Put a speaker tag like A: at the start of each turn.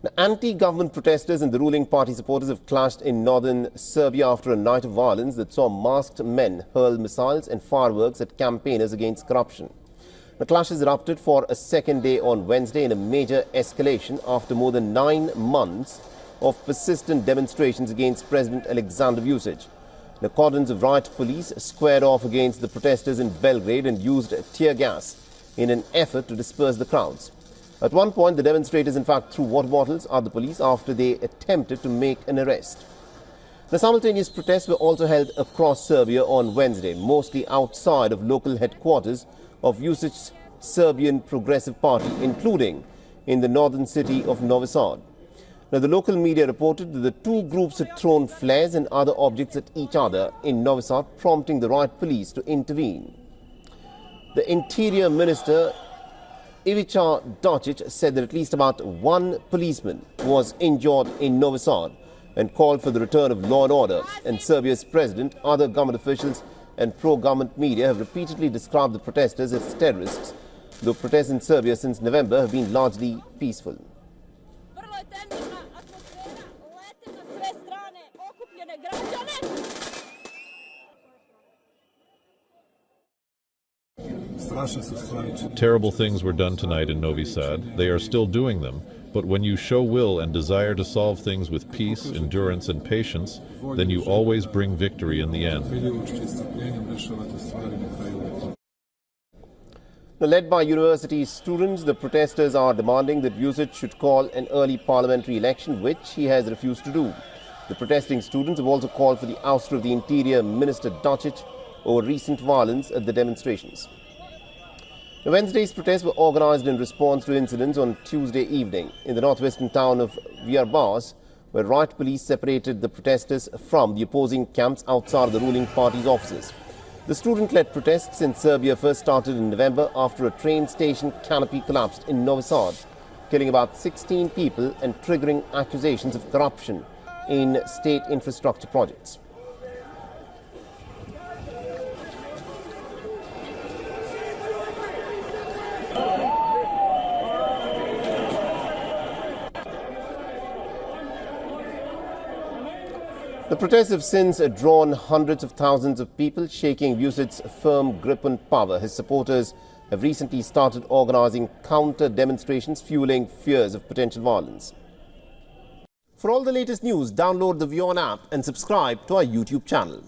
A: The anti-government protesters and the ruling party supporters have clashed in northern Serbia after a night of violence that saw masked men hurl missiles and fireworks at campaigners against corruption. The clashes erupted for a second day on Wednesday in a major escalation after more than 9 months of persistent demonstrations against President Alexander Vučić. The cordons of riot police squared off against the protesters in Belgrade and used tear gas in an effort to disperse the crowds. At one point, the demonstrators in fact threw water bottles at the police after they attempted to make an arrest. The simultaneous protests were also held across Serbia on Wednesday, mostly outside of local headquarters of Vučić's Serbian Progressive Party, including in the northern city of Novi Sad. Now, the local media reported that the two groups had thrown flares and other objects at each other in Novi Sad, prompting the riot police to intervene. The Interior Minister Ivica Dačić said that at least about one policeman was injured in Novi Sad and called for the return of law and order. And Serbia's president, other government officials and pro-government media have repeatedly described the protesters as terrorists, though protests in Serbia since November have been largely peaceful.
B: Terrible things were done tonight in Novi Sad. They are still doing them, but when you show will and desire to solve things with peace, endurance, and patience, then you always bring victory in the end.
A: Now, led by university students, the protesters are demanding that Vučić should call an early parliamentary election, which he has refused to do. The protesting students have also called for the ouster of the Interior Minister Dačić over recent violence at the demonstrations. Now, Wednesday's protests were organized in response to incidents on Tuesday evening in the northwestern town of Vrbas, where riot police separated the protesters from the opposing camps outside of the ruling party's offices. The student-led protests in Serbia first started in November after a train station canopy collapsed in Novi Sad, killing about 16 people and triggering accusations of corruption in state infrastructure projects. The protests have since drawn hundreds of thousands of people, shaking Vučić's firm grip on power. His supporters have recently started organizing counter-demonstrations, fueling fears of potential violence. For all the latest news, download the WION app and subscribe to our YouTube channel.